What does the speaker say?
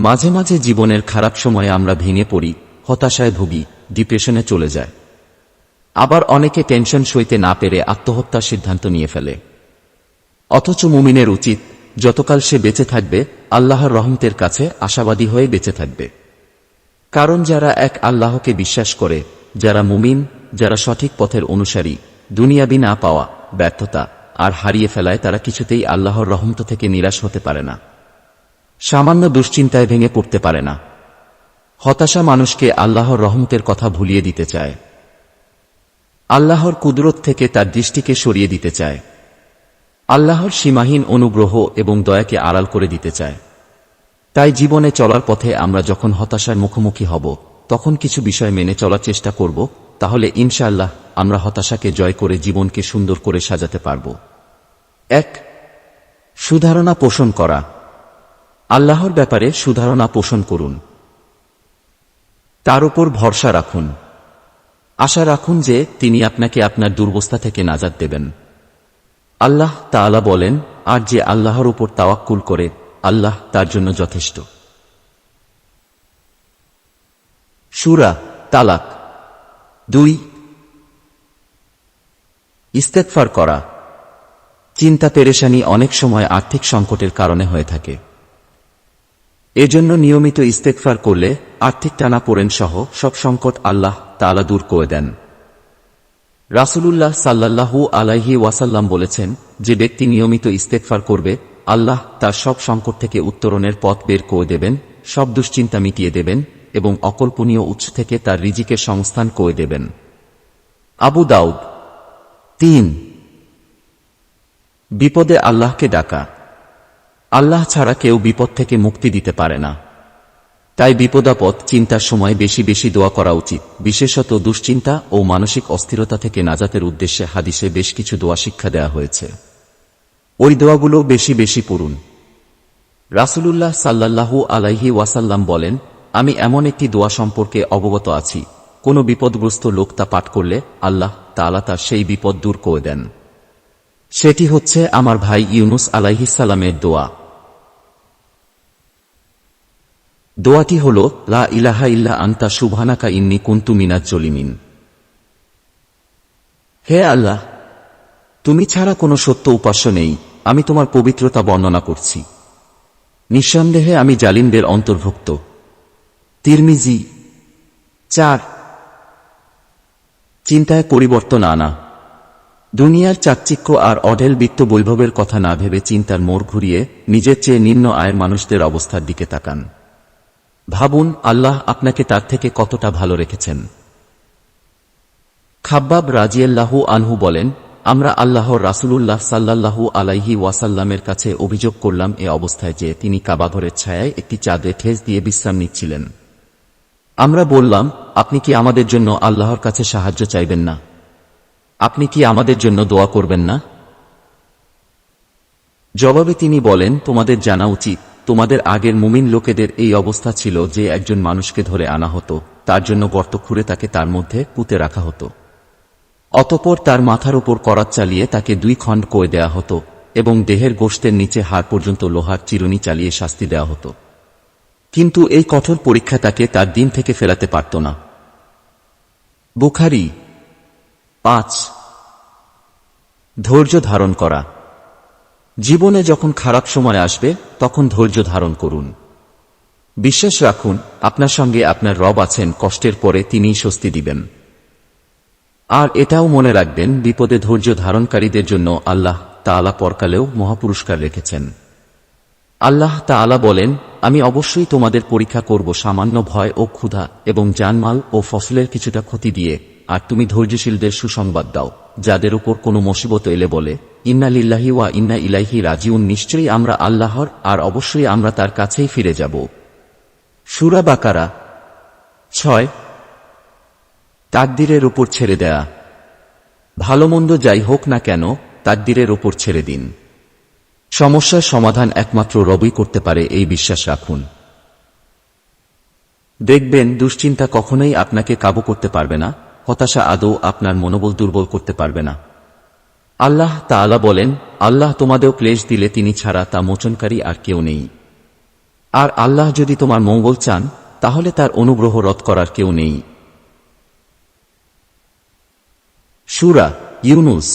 মাঝে মাঝে জীবনের খারাপ সময়ে আমরা ভেঙে পড়ি, হতাশায় ভুগি, ডিপ্রেশনে চলে যায়। আবার অনেকে টেনশন সইতে না পেরে আত্মহত্যার সিদ্ধান্ত নিয়ে ফেলে। অথচ মুমিনের উচিত যতকাল সে বেঁচে থাকবে আল্লাহর রহমতের কাছে আশাবাদী হয়ে বেঁচে থাকবে। কারণ যারা এক আল্লাহকে বিশ্বাস করে, যারা মুমিন, যারা সঠিক পথের অনুসারী, দুনিয়াবি না পাওয়া, ব্যর্থতা আর হারিয়ে ফেলায় তারা কিছুতেই আল্লাহর রহমত থেকে নিরাশ হতে পারে না। সামান্য দুশ্চিন্তায় ভেঙে পড়তে পারে না। হতাশা মানুষকে আল্লাহর রহমতের কথা ভুলিয়ে দিতে চায়, আল্লাহর কুদরত থেকে তার দৃষ্টিকে সরিয়ে দিতে চায়, আল্লাহর সীমাহীন অনুগ্রহ এবং দয়াকে আড়াল করে দিতে চায়। তাই জীবনে চলার পথে আমরা যখন হতাশার মুখোমুখি হব তখন কিছু বিষয় মেনে চলার চেষ্টা করব, তাহলে ইনশাআল্লাহ আমরা হতাশাকে জয় করে জীবনকে সুন্দর করে সাজাতে পারব। ১. সুধারণা পোষণ করা। আল্লাহর ব্যাপারে সুধারণা পোষণ করুন। তার উপর ভরসা রাখুন। আশা রাখুন যে তিনি আপনাকে আপনার দুরবস্থা থেকে নাজাত দেবেন। আল্লাহ তাআলা বলেন, আর যে আল্লাহর উপর তাওয়াক্কুল করে আল্লাহ তার জন্য যথেষ্ট। সূরা তালাক। ২. ইস্তেগফার করা। চিন্তা পেরেশানি অনেক সময় আর্থিক সংকটের কারণে হয়ে থাকে। এজন্য নিয়মিত ইস্তেগফার করলে আর্থিক টানাপোড়েন সহ সব সংকট আল্লাহ তাআলা দূর করে দেন। রাসূলুল্লাহ সাল্লাল্লাহু আলাইহি ওয়াসাল্লাম বলেছেন, যে ব্যক্তি নিয়মিত ইস্তেগফার করবে আল্লাহ তার সব সংকট থেকে উত্তরণের পথ বের করে দেবেন, সব দুশ্চিন্তা মিটিয়ে দেবেন এবং অকল্পনীয় উৎস থেকে তার রিজিকের সংস্থান করে দেবেন। আবু দাউদ। ৩. বিপদে আল্লাহকে ডাকা। আল্লাহ ছাড়া কেউ বিপদ থেকে মুক্তি দিতে পারে না। তাই বিপদাপদ চিন্তার সময় বেশি বেশি দোয়া করা উচিত। বিশেষত দুশ্চিন্তা ও মানসিক অস্থিরতা থেকে নাজাতের উদ্দেশ্যে হাদিসে বেশ কিছু দোয়া শিক্ষা দেওয়া হয়েছে। ওই দোয়াগুলো বেশি বেশি পড়ুন। রাসূলুল্লাহ সাল্লাল্লাহু আলাইহি ওয়াসাল্লাম বলেন, আমি এমন একটি দোয়া সম্পর্কে অবগত আছি, কোন বিপদগ্রস্ত লোক তা পাঠ করলে আল্লাহ তাআলা তার সেই বিপদ দূর করে দেন। সেটি হচ্ছে আমার ভাই ইউনুস আলাইহিস সালামের দোয়া। দোয়াটি হল, লা ইলাহা ইল্লা আনতা সুবহানাকা ইন্নী কুনতু মিনাজ জালিমিন। হে আল্লাহ, তুমি ছাড়া কোনো সত্য উপাস্য নেই, আমি তোমার পবিত্রতা বর্ণনা করছি। নিঃসন্দেহে আমি জালিমদের অন্তর্ভুক্ত। তিরমিজি। ৪. চিন্তায় পরিবর্তন আনা। দুনিয়ার চাকচিক্য আর অঢেল বিত্ত বৈভবের কথা না ভেবে চিন্তার মোড় ঘুরিয়ে নিজের চেয়ে নিম্ন আয়ের মানুষদের অবস্থার দিকে তাকান। ভাবুন আল্লাহ আপনাকে তার থেকে কতটা ভালো রেখেছেন। খাব্বাব রাজিয়াল্লাহু আনহু বলেন, আমরা আল্লাহর রাসূলুল্লাহ সাল্লাল্লাহু আলাইহি ওয়াসাল্লামের কাছে অভিযোগ করলাম এ অবস্থায় যে তিনি কাবাঘরের ছায়ায় একটি চাঁদে ঠেস দিয়ে বিশ্রাম নিচ্ছিলেন। আমরা বললাম, আপনি কি আমাদের জন্য আল্লাহর কাছে সাহায্য চাইবেন না? আপনি কি আমাদের জন্য দোয়া করবেন না? জবাবে তিনি বলেন, তোমাদের জানা উচিত তোমাদের আগের মুমিন লোকেদের এই অবস্থা ছিল যে একজন মানুষকে ধরে আনা হতো, তার জন্য গর্ত খুঁড়ে তাকে তার মধ্যে পুঁতে রাখা হতো। অতঃপর তার মাথার উপর করাত চালিয়ে তাকে 2 খণ্ড করে দেয়া হতো এবং দেহের গোশতের নিচে হাড় পর্যন্ত লোহার চিরুনি চালিয়ে শাস্তি দেওয়া হতো। কিন্তু এই কঠোর পরীক্ষা তাকে তার দিন থেকে ফেরাতে পারত না। বুখারী। ৫. ধৈর্য ধারণ করা। জীবনে যখন খারাপ সময় আসবে তখন ধৈর্য ধারণ করুন। বিশ্বাস রাখুন আপনার সঙ্গে আপনার রব আছেন, কষ্টের পরে তিনিই স্বস্তি দিবেন। আর এটাও মনে রাখবেন, বিপদে ধৈর্য ধারণকারীদের জন্য আল্লাহ তাআলা পরকালেও মহাপুরস্কার রেখেছেন। আল্লাহ তাআলা বলেন, আমি অবশ্যই তোমাদের পরীক্ষা করব সামান্য ভয় ও ক্ষুধা এবং জানমাল ও ফসলের কিছুটা ক্ষতি দিয়ে, আর তুমি ধৈর্যশীলদের সুসংবাদ দাও যাদের উপর কোনো মুসিবত এলে বলে, ইন্না লিল্লাহি ওয়া ইন্না ইলাইহি রাজিউন। নিশ্চয়ই আমরা আল্লাহর আর অবশ্যই আমরা তার কাছেই ফিরে যাব। সূরা বাকারা। ৬. তাকদীরের উপর ছেড়ে দেয়া। ভালোমন্দ যাই হোক না কেন তাকদীরের উপর ছেড়ে দিন। সমস্যার সমাধান একমাত্র রবই করতে পারে, এই বিশ্বাস রাখুন। দেখবেন দুশ্চিন্তা কখনোই আপনাকে কাবু করতে পারবে না, হতাশা আদৌ আপনার মনোবল দুর্বল করতে পারবে না। আল্লাহ তাআলা বলেন, আল্লাহ তোমাদেরও ক্লেশ দিলে তিনি ছাড়া তা মোচনকারী আর কেউ নেই। আর আল্লাহ যদি তোমার মঙ্গল চান তাহলে তার অনুগ্রহ রদ করার কেউ নেই। সূরা ইউনুস